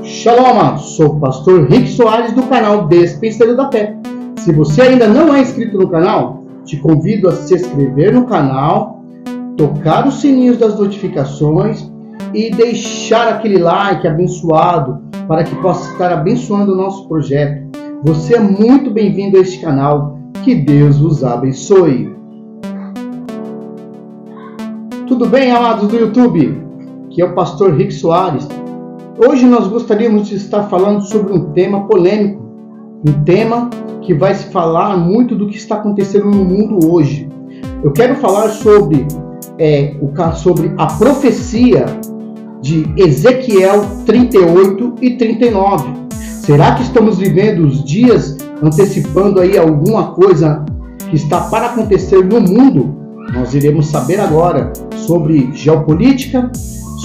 Shalom, amados. Sou o pastor Rick Soares do canal Despenseiro da Fé. Se você ainda não é inscrito no canal, te convido a se inscrever no canal, tocar os sininhos das notificações e deixar aquele like abençoado para que possa estar abençoando o nosso projeto. Você é muito bem-vindo a este canal. Que Deus vos abençoe. Tudo bem, amados do YouTube? Aqui é o pastor Rick Soares. Hoje nós gostaríamos de estar falando sobre um tema polêmico, um tema que vai se falar muito do que está acontecendo no mundo hoje. Eu quero falar sobre a profecia de Ezequiel 38 e 39. Será que estamos vivendo os dias antecipando aí alguma coisa que está para acontecer no mundo? Nós iremos saber agora sobre geopolítica,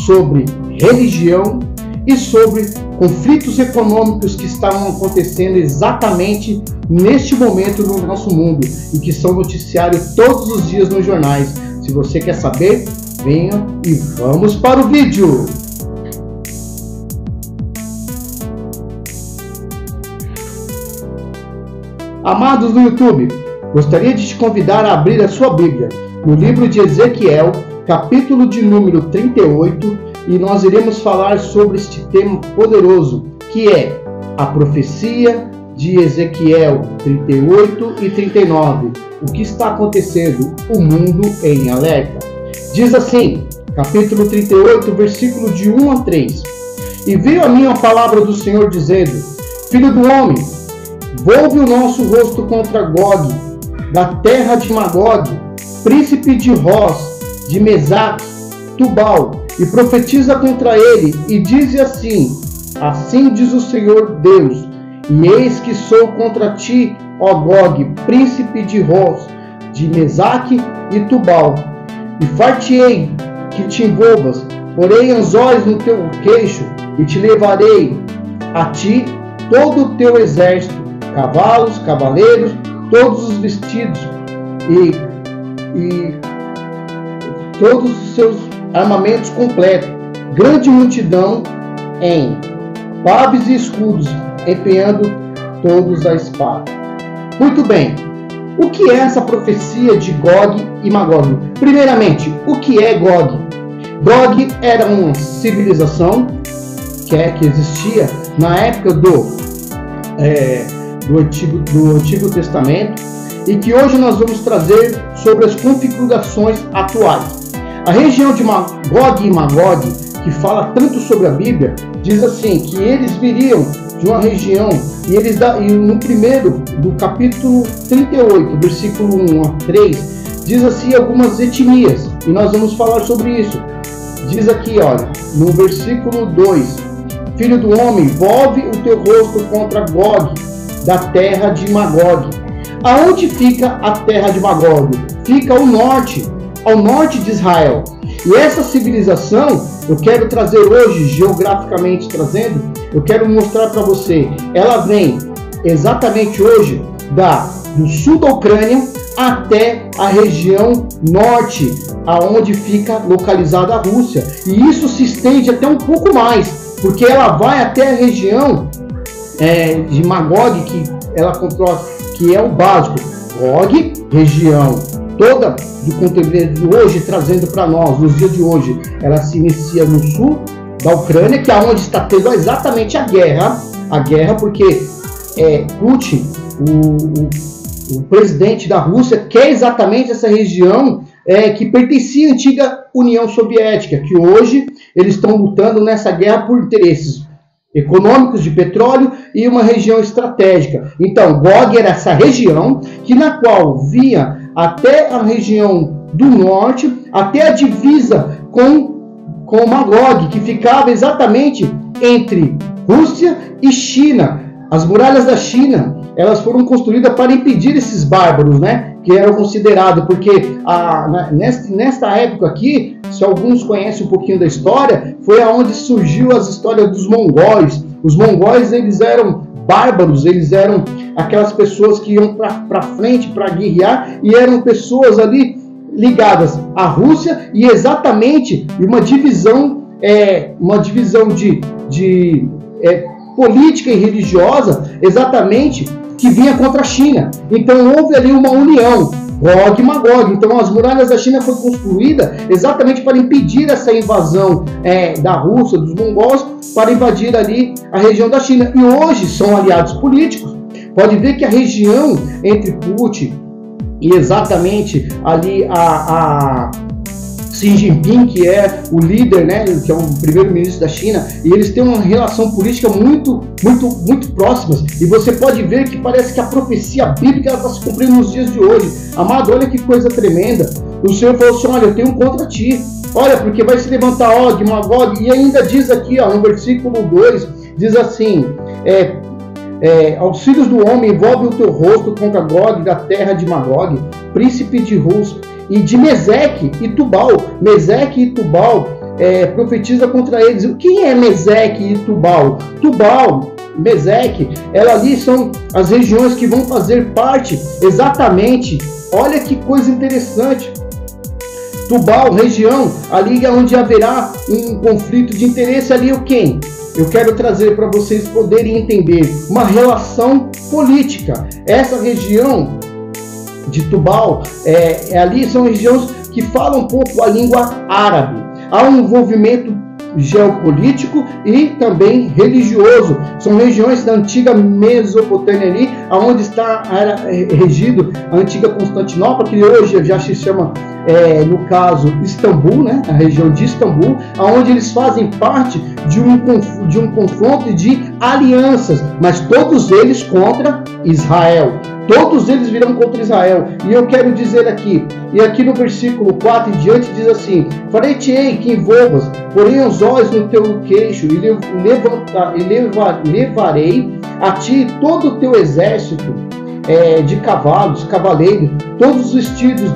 sobre religião e sobre conflitos econômicos que estão acontecendo exatamente neste momento no nosso mundo e que são noticiário todos os dias nos jornais. Se você quer saber, venha e vamos para o vídeo! Amados do YouTube, gostaria de te convidar a abrir a sua Bíblia no livro de Ezequiel, capítulo de número 38, e nós iremos falar sobre este tema poderoso, que é a profecia de Ezequiel 38 e 39. O que está acontecendo? O mundo em alerta. Diz assim, capítulo 38, versículo de 1 a 3. E veio a mim a palavra do Senhor dizendo: Filho do homem, volve o nosso rosto contra Gog, da terra de Magog, príncipe de Roz, de Mesaque, Tubal, e profetiza contra ele, e diz assim: assim diz o Senhor Deus, e eis que sou contra ti, ó Gog, príncipe de Roz, de Mesaque e Tubal, e far-te-ei que te envolvas, porei anzóis no teu queixo, e te levarei a ti todo o teu exército, cavalos, cavaleiros, todos os vestidos, e todos os seus armamentos completos, grande multidão em paves e escudos, empenhando todos a espada. Muito bem, o que é essa profecia de Gog e Magog? Primeiramente, o que é Gog? Gog era uma civilização que existia na época do Antigo Testamento e que hoje nós vamos trazer sobre as configurações atuais. A região de Gog e Magog, que fala tanto sobre a Bíblia, diz assim, que eles viriam de uma região, e no primeiro, do capítulo 38, versículo 1 a 3, diz assim algumas etnias, e nós vamos falar sobre isso. Diz aqui, olha, no versículo 2, Filho do homem, volve o teu rosto contra Gog, da terra de Magog. Aonde fica a terra de Magog? Fica ao norte de Israel. E essa civilização, eu quero trazer hoje, geograficamente trazendo, eu quero mostrar para você, ela vem exatamente hoje do sul da Ucrânia até a região norte, aonde fica localizada a Rússia. E isso se estende até um pouco mais, porque ela vai até a região de Magog, que ela controla, que é o básico. Gog, região toda do conteúdo hoje, trazendo para nós, nos dias de hoje, ela se inicia no sul da Ucrânia, que é onde está tendo exatamente a guerra, porque Putin, o presidente da Rússia, quer exatamente essa região que pertencia à antiga União Soviética, que hoje eles estão lutando nessa guerra por interesses econômicos de petróleo e uma região estratégica. Então, Gog era essa região na qual via até a região do norte, até a divisa com Magog, que ficava exatamente entre Rússia e China. As muralhas da China, elas foram construídas para impedir esses bárbaros, né? Que eram considerados, porque nesta época aqui, se alguns conhecem um pouquinho da história, foi aonde surgiu as histórias dos mongóis. Os mongóis, eles eram bárbaros, eles eram aquelas pessoas que iam para frente para guerrear, e eram pessoas ali ligadas à Rússia, e exatamente uma divisão de política e religiosa, exatamente, que vinha contra a China. Então houve ali uma união, Gog e Magog. Então as muralhas da China foram construídas exatamente para impedir essa invasão da Rússia, dos mongóis, para invadir ali a região da China. E hoje são aliados políticos. Pode ver que a região entre Putin e exatamente ali a Xi Jinping, que é o líder, né, que é o primeiro-ministro da China, e eles têm uma relação política muito próximas. E você pode ver que parece que a profecia bíblica está se cumprindo nos dias de hoje. Amado, olha que coisa tremenda. O Senhor falou assim: olha, eu tenho contra ti. Olha, porque vai se levantar Og, Magog. E ainda diz aqui, ó, no versículo 2, diz assim: aos filhos do homem, envolve o teu rosto contra Gog da terra de Magog, príncipe de Rus, e de Meseque e Tubal. Meseque e Tubal profetiza contra eles. Quem é Meseque e Tubal? Tubal, Meseque, ali são as regiões que vão fazer parte exatamente. Olha que coisa interessante. Tubal, região ali onde haverá um conflito de interesse ali. Quem? Eu quero trazer para vocês poderem entender uma relação política. Essa região de Tubal, ali são regiões que falam um pouco a língua árabe. Há um envolvimento geopolítico e também religioso. São regiões da antiga Mesopotâmia ali, onde era regido a antiga Constantinopla, que hoje já se chama, no caso, Istambul, né? A região de Istambul, onde eles fazem parte de um confronto e de alianças, mas todos eles contra Israel. Todos eles virão contra Israel. E eu quero dizer aqui, e aqui no versículo 4 em diante diz assim: farei-te-ei que envolvas, porém os olhos no teu queixo, e levarei a ti todo o teu exército de cavalos, cavaleiros, todos os vestidos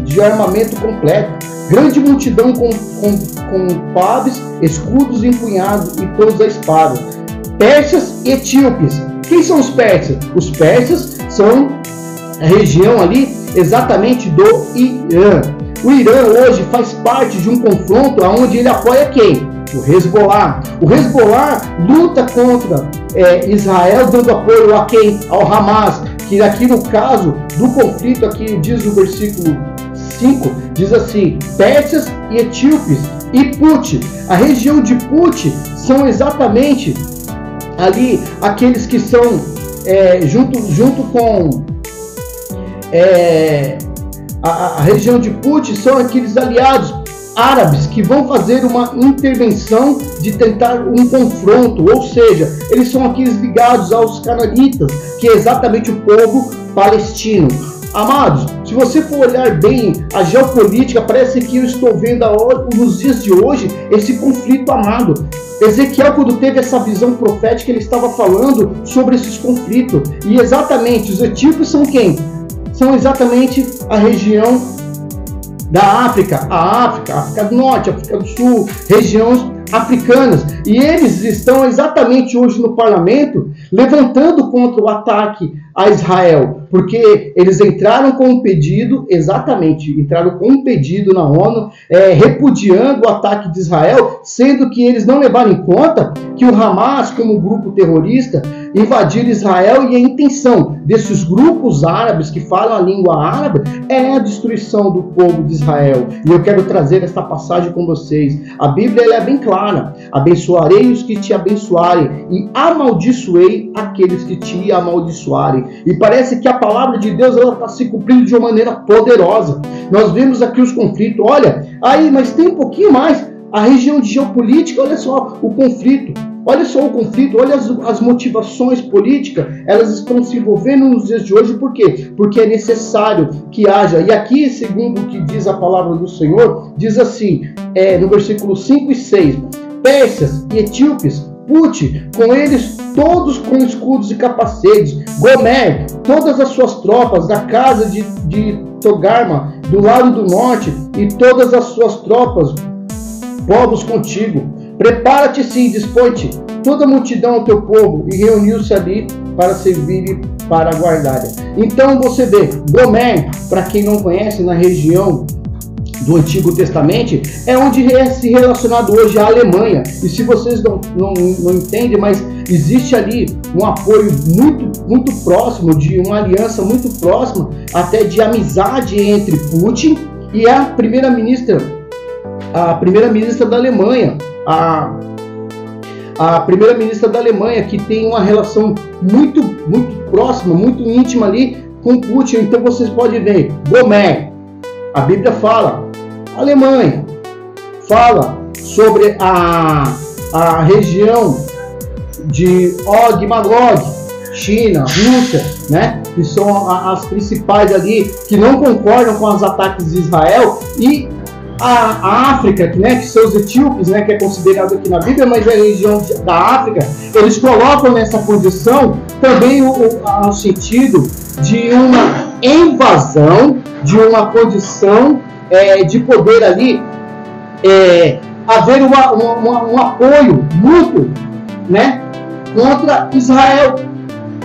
de armamento completo, grande multidão com paves, escudos empunhados e todos a espada, persas e etíopes. Quem são os persas? Os persas são a região ali exatamente do Irã. O Irã hoje faz parte de um confronto onde ele apoia quem? O Hezbollah. O Hezbollah luta contra Israel, dando apoio a quem? Ao Hamas, que aqui no caso do conflito, aqui diz no versículo 5, diz assim: persas e etíopes e Put. A região de Put são exatamente ali aqueles que são junto com a região de Put, são aqueles aliados árabes que vão fazer uma intervenção de tentar um confronto, ou seja, eles são aqueles ligados aos cananitas, que é exatamente o povo palestino. Amados, se você for olhar bem a geopolítica, parece que eu estou vendo nos dias de hoje esse conflito, amado. Ezequiel, quando teve essa visão profética, ele estava falando sobre esses conflitos. E exatamente, os etíopes são quem? São exatamente a região da África, a África do Norte, a África do Sul, regiões africanas. E eles estão exatamente hoje no parlamento levantando contra o ataque a Israel, porque eles entraram com um pedido, entraram com um pedido na ONU, repudiando o ataque de Israel, sendo que eles não levaram em conta que o Hamas, como grupo terrorista, invadiu Israel, e a intenção desses grupos árabes que falam a língua árabe é a destruição do povo de Israel. E eu quero trazer esta passagem com vocês. A Bíblia ela é bem clara: abençoarei os que te abençoarem e amaldiçoei aqueles que te amaldiçoarem. E parece que a palavra de Deus está se cumprindo de uma maneira poderosa. Nós vemos aqui os conflitos. Olha, mas tem um pouquinho mais. A região de geopolítica, olha só o conflito. Olha só o conflito, olha as motivações políticas, elas estão se envolvendo nos dias de hoje. Por quê? Porque é necessário que haja. E aqui, segundo o que diz a palavra do Senhor, diz assim, no versículo 5 e 6, persas e etíopes, Put, com eles todos com escudos e capacetes, Gomer, todas as suas tropas da casa de Togarma, do lado do norte, e todas as suas tropas, povos contigo. Prepara-te sim, dispõe-te, toda a multidão ao teu povo, e reuniu-se ali para servir e para guardar. Então você vê, Gomer, para quem não conhece, na região do Antigo Testamento, é onde é se relacionado hoje à Alemanha. E se vocês não entendem, mas existe ali um apoio muito próximo, de uma aliança muito próxima, até de amizade entre Putin e a primeira-ministra da Alemanha, a primeira-ministra da Alemanha, que tem uma relação muito próxima, muito íntima ali com Putin. Então vocês podem ver, Gomer, a Bíblia fala, a Alemanha fala sobre a região de Og e Magog, China, Rússia, né, que são as principais ali, que não concordam com os ataques de Israel, e a África, né, que são os etíopes, né, que é considerado aqui na Bíblia, mas é a região da África, eles colocam nessa posição também o sentido de uma invasão, de uma condição de poder ali, haver um apoio mútuo, né, contra Israel.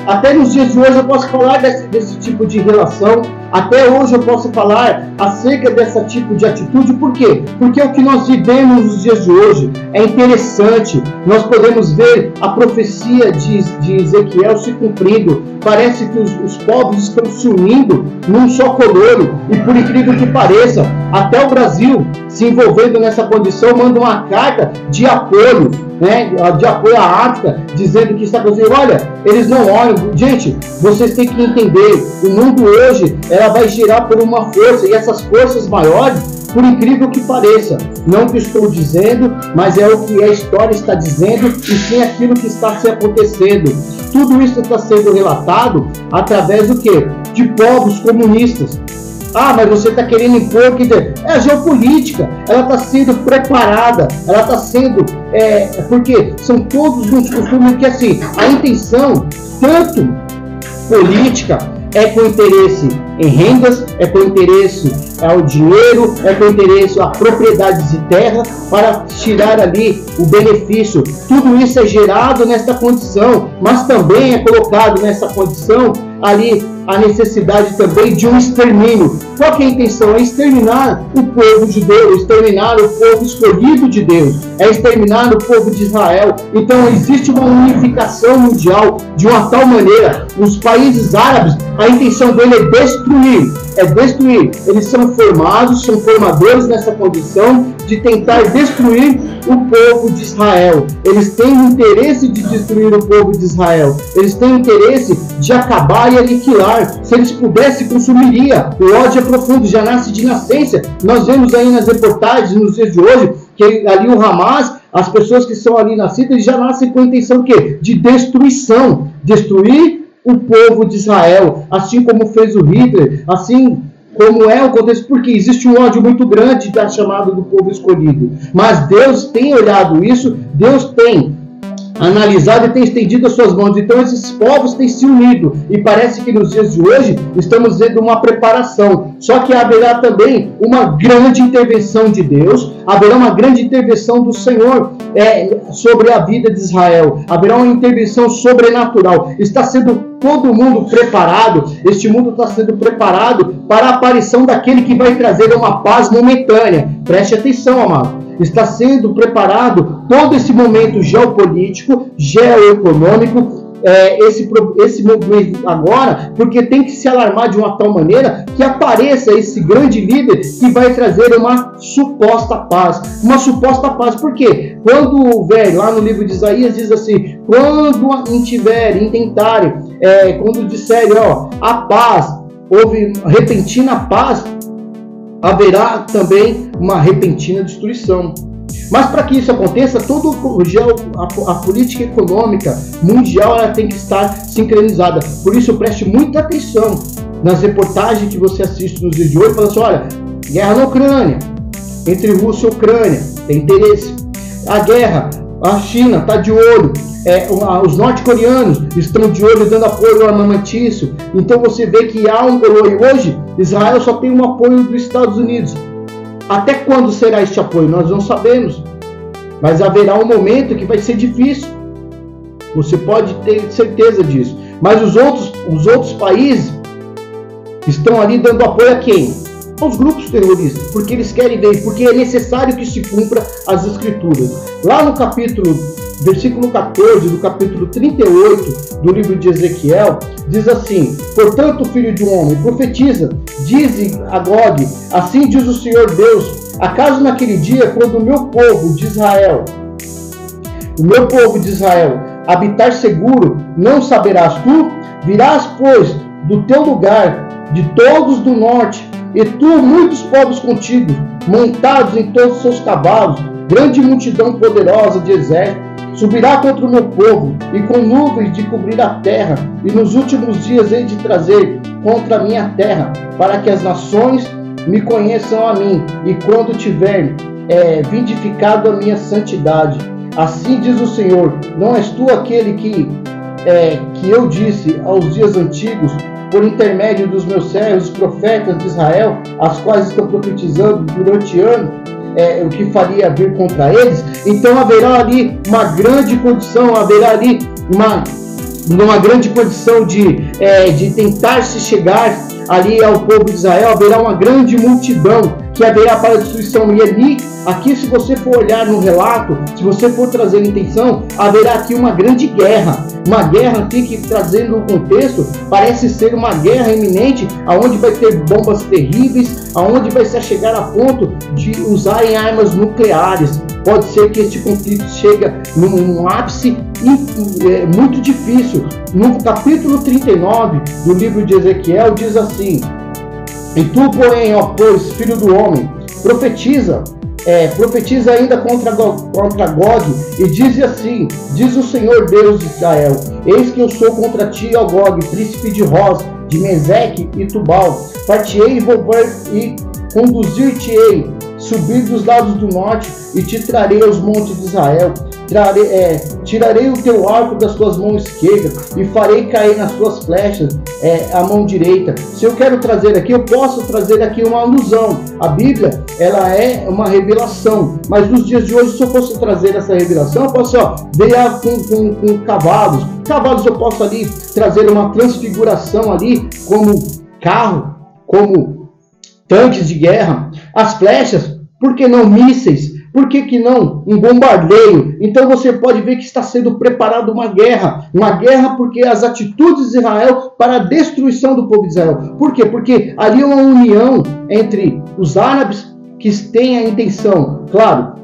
Até nos dias de hoje eu posso falar desse tipo de relação. Até hoje eu posso falar acerca desse tipo de atitude. Por quê? Porque o que nós vivemos nos dias de hoje é interessante. Nós podemos ver a profecia de Ezequiel se cumprindo. Parece que os povos estão se unindo num só colono. E por incrível que pareça, até o Brasil, se envolvendo nessa condição, manda uma carta de apoio, né, de apoio à África, dizendo que está acontecendo. Olha, eles não olham. Gente, vocês têm que entender, o mundo hoje, ela vai girar por uma força, e essas forças maiores, por incrível que pareça, não que estou dizendo, mas é o que a história está dizendo, e sim aquilo que está se acontecendo. Tudo isso está sendo relatado através do quê? De povos comunistas. Ah, mas você está querendo impor, quer dizer, é a geopolítica, ela está sendo preparada, ela está sendo, porque são todos uns costumes que, assim, a intenção, tanto política, é com interesse em rendas, é com interesse ao dinheiro, é com interesse a propriedades de terra, para tirar ali o benefício. Tudo isso é gerado nesta condição, mas também é colocado nessa condição ali a necessidade também de um extermínio. Qual que é a intenção? É exterminar o povo de Deus, exterminar o povo escolhido de Deus, é exterminar o povo de Israel. Então existe uma unificação mundial de uma tal maneira. Os países árabes, a intenção dele é destruir. Eles são formados, são formadores nessa condição de tentar destruir o povo de Israel. Eles têm o interesse de destruir o povo de Israel. Eles têm o interesse de acabar e aniquilar. Se eles pudessem, consumiria. O ódio é profundo, já nasce de nascença. Nós vemos aí nas reportagens, nos dias de hoje, que ali o Hamas, as pessoas que são ali nascidas, já nascem com a intenção de quê? De destruição. Destruir o povo de Israel, assim como fez o Hitler, assim como é o contexto, porque existe um ódio muito grande da chamada do povo escolhido. Mas Deus tem olhado isso, Deus tem analisado e tem estendido as suas mãos. Então esses povos têm se unido, e parece que nos dias de hoje estamos vendo uma preparação. Só que haverá também uma grande intervenção de Deus, haverá uma grande intervenção do Senhor sobre a vida de Israel, haverá uma intervenção sobrenatural. Está sendo todo mundo preparado, este mundo está sendo preparado para a aparição daquele que vai trazer uma paz momentânea. Preste atenção, amado. Está sendo preparado todo esse momento geopolítico, geoeconômico, esse movimento agora, porque tem que se alarmar de uma tal maneira que apareça esse grande líder que vai trazer uma suposta paz. Uma suposta paz, por quê? Quando, lá no livro de Isaías diz assim, quando intentarem, quando disserem, a paz, houve repentina paz, haverá também uma repentina destruição. Mas para que isso aconteça, a política econômica mundial ela tem que estar sincronizada. Por isso, preste muita atenção nas reportagens que você assiste nos dias de hoje, falando assim, olha, guerra na Ucrânia, entre Rússia e Ucrânia, tem interesse. A guerra, a China está de olho, os norte-coreanos estão de olho dando apoio ao armamentício. Então você vê que há um apoio. Hoje, Israel só tem um apoio dos Estados Unidos. Até quando será este apoio? Nós não sabemos. Mas haverá um momento que vai ser difícil. Você pode ter certeza disso. Mas os outros países estão ali dando apoio a quem? aos grupos terroristas, porque eles querem ver, porque é necessário que se cumpra as escrituras. Lá no versículo 14 do capítulo 38 do livro de Ezequiel, diz assim: portanto, filho de um homem, profetiza, dize a Gog, assim diz o Senhor Deus, acaso naquele dia, quando o meu povo de Israel, habitar seguro, não saberás tu? Virás, pois, do teu lugar, de todos do norte, e tu, muitos povos contigo, montados em todos os seus cavalos, grande multidão poderosa de exército, subirá contra o meu povo, e com nuvens de cobrir a terra, e nos últimos dias hei de trazer contra a minha terra, para que as nações me conheçam a mim, e quando tiver vindificado a minha santidade. Assim diz o Senhor, não és tu aquele que eu disse aos dias antigos, por intermédio dos meus servos, os profetas de Israel, as quais estou profetizando durante anos, o que faria vir contra eles? Então haverá ali uma grande condição, haverá ali uma grande condição de tentar se chegar ali ao povo de Israel, haverá uma grande multidão que haverá para a destruição. E ali, aqui, se você for olhar no relato, se você for trazer intenção, haverá aqui uma grande guerra. Uma guerra aqui que, trazendo o contexto, parece ser uma guerra iminente, aonde vai ter bombas terríveis, aonde vai se chegar a ponto de usarem armas nucleares. Pode ser que este conflito chegue num ápice muito difícil. No capítulo 39 do livro de Ezequiel diz assim: e tu, porém, ó pois, filho do homem, profetiza ainda contra Gog, e diz assim, diz o Senhor Deus de Israel, eis que eu sou contra ti, ó Gog, príncipe de Roz, de Meseque e Tubal, parti-ei e conduzir-te-ei, subir dos lados do norte, e te trarei aos montes de Israel, tirarei o teu arco das tuas mãos esquerdas, e farei cair nas tuas flechas a mão direita. Se eu quero trazer aqui, eu posso trazer aqui uma alusão. A Bíblia, ela é uma revelação, mas nos dias de hoje, se eu fosse trazer essa revelação, eu posso ver com cavalos. Cavalos eu posso ali trazer uma transfiguração ali, como carro, como tanques de guerra. As flechas, por que não mísseis? Por que não um bombardeio? Então você pode ver que está sendo preparada uma guerra porque as atitudes de Israel para a destruição do povo de Israel. Por quê? Porque ali é uma união entre os árabes que têm a intenção, claro,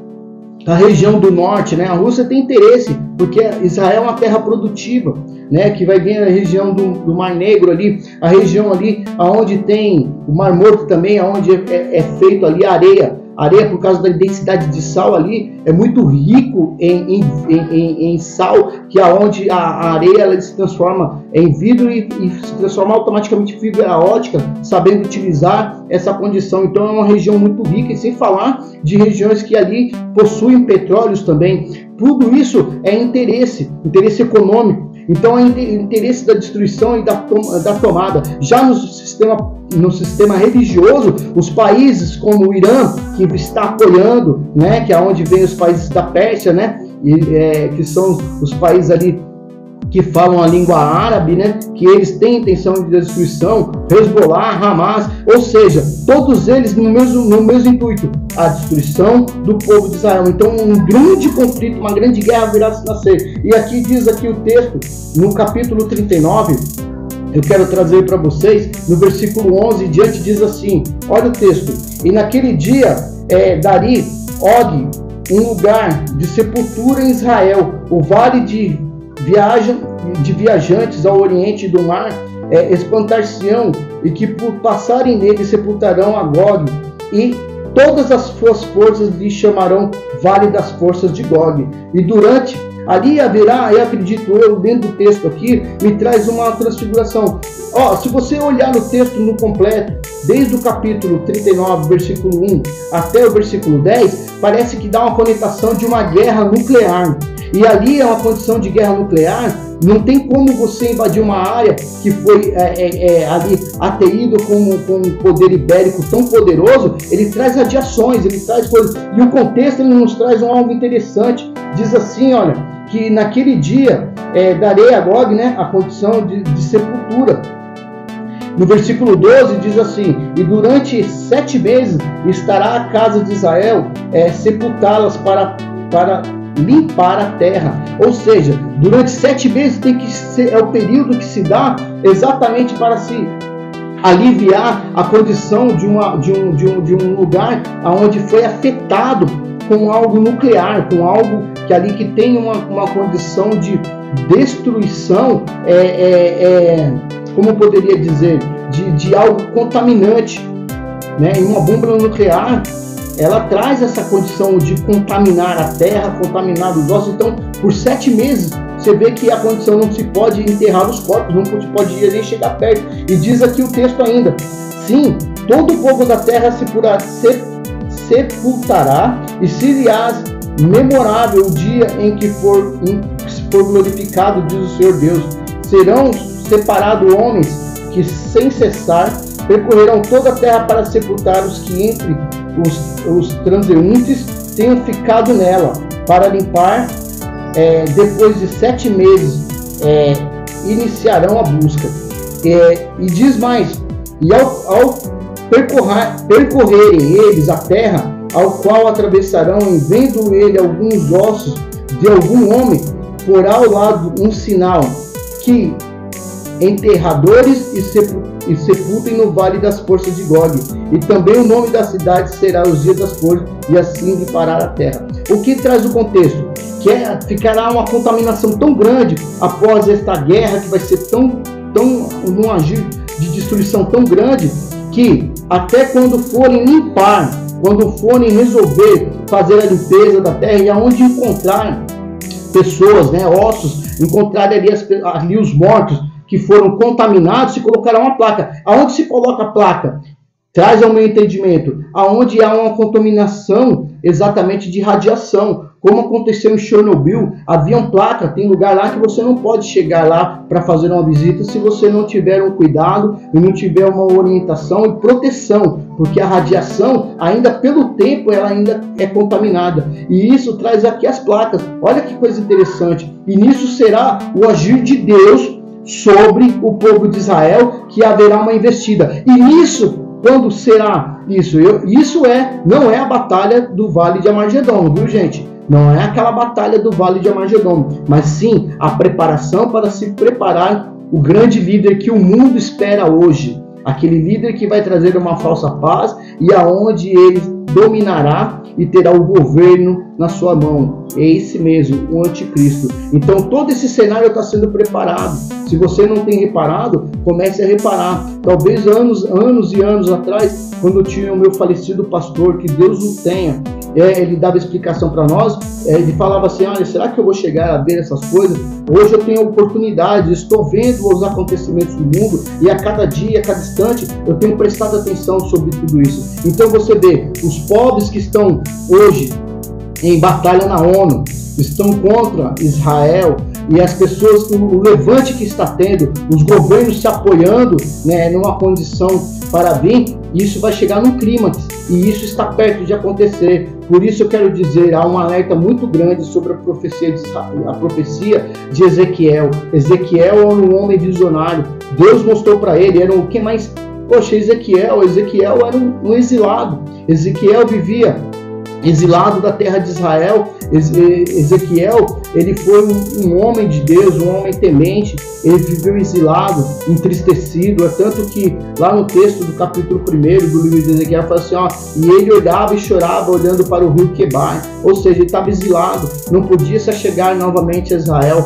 a região do norte, né? A Rússia tem interesse, porque Israel é uma terra produtiva, né? Que vai vir a região do Mar Negro ali, a região ali onde tem o Mar Morto também, onde é feito ali areia, por causa da densidade de sal ali, é muito rico em sal, que é onde a areia ela se transforma em vidro e se transforma automaticamente em fibra ótica, sabendo utilizar essa condição. Então é uma região muito rica, e sem falar de regiões que ali possuem petróleos também. Tudo isso é interesse econômico. Então é interesse da destruição e da tomada. Já no sistema religioso, os países como o Irã, que está apoiando, né, que é onde vem os países da Pérsia, né, que são os países ali que falam a língua árabe, né, que eles têm intenção de destruição, Hezbollah, Hamas, ou seja, todos eles no mesmo intuito, a destruição do povo de Israel. Então um grande conflito, uma grande guerra virá se nascer. E aqui diz aqui o texto, no capítulo 39, eu quero trazer para vocês, no versículo 11 em diante, diz assim, olha o texto: e naquele dia darei Og um lugar de sepultura em Israel, o vale de viajantes ao oriente do mar espantar-se-ão, e que por passarem nele sepultarão a Gog, e todas as suas forças lhe chamarão Vale das Forças de Gog. E durante ali haverá, eu acredito, eu lendo o texto aqui, me traz uma transfiguração. Se você olhar no texto no completo, desde o capítulo 39, versículo 1 até o versículo 10, parece que dá uma conotação de uma guerra nuclear. E ali é uma condição de guerra nuclear, não tem como você invadir uma área que foi ali atraído com um poder ibérico tão poderoso. Ele traz radiações, ele traz coisas. E o contexto ele nos traz algo interessante. Diz assim, olha, que naquele dia darei a Gog, né, a condição de sepultura. No versículo 12 diz assim: e durante 7 meses estará a casa de Israel sepultá-las para limpar a terra. Ou seja, durante 7 meses tem que ser, é o período que se dá exatamente para se aliviar a condição de um lugar onde foi afetado com algo nuclear, com algo que ali que tem uma condição de destruição, como poderia dizer, de algo contaminante, né? E uma bomba nuclear, ela traz essa condição de contaminar a terra, contaminar os ossos. Então, por 7 meses, você vê que a condição não se pode enterrar os corpos, não se pode nem chegar perto. E diz aqui o texto ainda: sim, todo o povo da terra sepultará, e se-lhe-ás memorável o dia em que for glorificado, diz o Senhor Deus. Serão separados homens que sem cessar percorrerão toda a terra para sepultar os que entre os transeuntes tenham ficado nela, para limpar. Depois de 7 meses iniciarão a busca. E diz mais: e ao percorrerem eles a terra, ao qual atravessarão, e vendo ele alguns ossos de algum homem, porá ao lado um sinal, que enterradores e sepultem no vale das forças de Gog. E também o nome da cidade será os dias das forças, e assim limpará a terra. O que traz o contexto? Que ficará uma contaminação tão grande após esta guerra, que vai ser um agir de destruição tão grande, que até quando forem limpar, quando forem resolver fazer a limpeza da terra, e aonde encontrar pessoas, né, ossos, encontrar ali os mortos que foram contaminados, se colocará uma placa. Aonde se coloca a placa? Traz ao meu entendimento, aonde há uma contaminação exatamente de radiação, como aconteceu em Chernobyl. Havia uma placa, tem lugar lá que você não pode chegar lá para fazer uma visita se você não tiver um cuidado e não tiver uma orientação e proteção, porque a radiação, ainda pelo tempo, ela ainda é contaminada. E isso traz aqui as placas. Olha que coisa interessante. E nisso será o agir de Deus sobre o povo de Israel, que haverá uma investida. E nisso, quando será isso? Não é a batalha do Vale de Armagedon, viu, gente? Não é aquela batalha do Vale de Armagedon, mas sim a preparação para se preparar o grande líder que o mundo espera hoje. Aquele líder que vai trazer uma falsa paz e aonde ele dominará e terá o governo na sua mão. É esse mesmo, o anticristo. Então todo esse cenário está sendo preparado. Se você não tem reparado, comece a reparar. Talvez anos e anos atrás, quando eu tinha o meu falecido pastor, que Deus o tenha, ele dava explicação para nós, ele falava assim: olha, será que eu vou chegar a ver essas coisas? Hoje eu tenho a oportunidade, estou vendo os acontecimentos do mundo, e a cada dia, a cada instante, eu tenho prestado atenção sobre tudo isso. Então você vê, os pobres que estão hoje em batalha na ONU, estão contra Israel, e as pessoas, o levante que está tendo, os governos se apoiando, né, numa condição para vir, isso vai chegar num clímax, e isso está perto de acontecer. Por isso eu quero dizer, há um alerta muito grande sobre a profecia de Ezequiel. Ezequiel era um homem visionário. Deus mostrou para ele, era o que mais... Poxa, Ezequiel era um exilado. Ezequiel vivia exilado da terra de Israel. Ezequiel, ele foi um homem de Deus, um homem temente. Ele viveu exilado, entristecido. É tanto que lá no texto do capítulo 1 do livro de Ezequiel fala assim, ó, e ele olhava e chorava olhando para o rio Quebar. Ou seja, ele estava exilado, não podia se achegar novamente a Israel.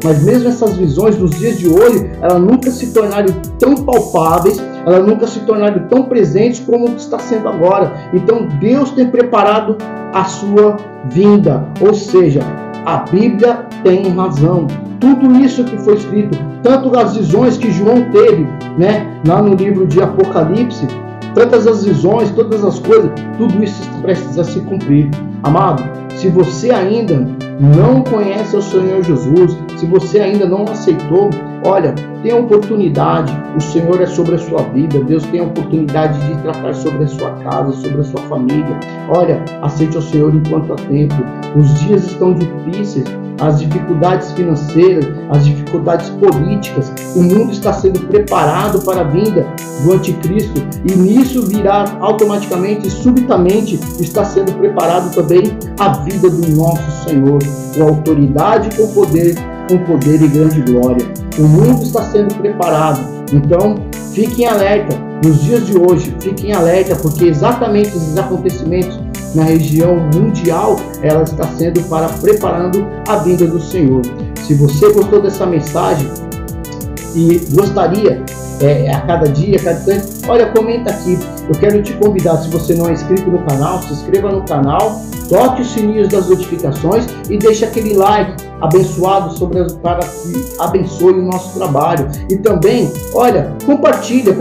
Mas mesmo essas visões dos dias de hoje, elas nunca se tornaram tão palpáveis, elas nunca se tornaram tão presentes como está sendo agora. Então Deus tem preparado a sua vinda, ou seja, a Bíblia tem razão. Tudo isso que foi escrito, tanto as visões que João teve, né, lá no livro de Apocalipse, tantas as visões, todas as coisas, tudo isso precisa se cumprir. Amado, se você ainda não conhece o Senhor Jesus, se você ainda não aceitou, olha, tem a oportunidade, o Senhor é sobre a sua vida, Deus tem a oportunidade de tratar sobre a sua casa, sobre a sua família. Olha, aceite o Senhor enquanto há tempo. Os dias estão difíceis, as dificuldades financeiras, as dificuldades políticas, o mundo está sendo preparado para a vinda do anticristo, e nisso virá automaticamente, subitamente, está sendo preparado também a vida do nosso Senhor, com autoridade, com poder e grande glória. O mundo está sendo preparado, então fiquem alerta nos dias de hoje, fiquem alerta, porque exatamente esses acontecimentos na região mundial, ela está sendo preparando a vinda do Senhor. Se você gostou dessa mensagem e gostaria a cada dia, a cada instante, olha, comenta aqui. Eu quero te convidar, se você não é inscrito no canal, se inscreva no canal, toque os sininhos das notificações e deixe aquele like abençoado para que abençoe o nosso trabalho. E também, olha, compartilha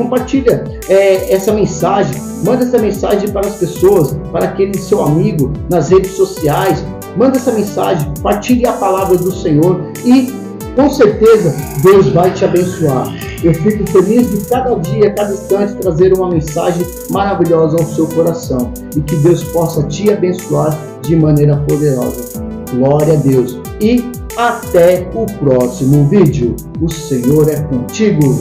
essa mensagem, manda essa mensagem para as pessoas, para aquele seu amigo nas redes sociais, manda essa mensagem, partilhe a palavra do Senhor e com certeza Deus vai te abençoar. Eu fico feliz de cada dia, cada instante trazer uma mensagem maravilhosa ao seu coração e que Deus possa te abençoar de maneira poderosa. Glória a Deus e até o próximo vídeo. O Senhor é contigo.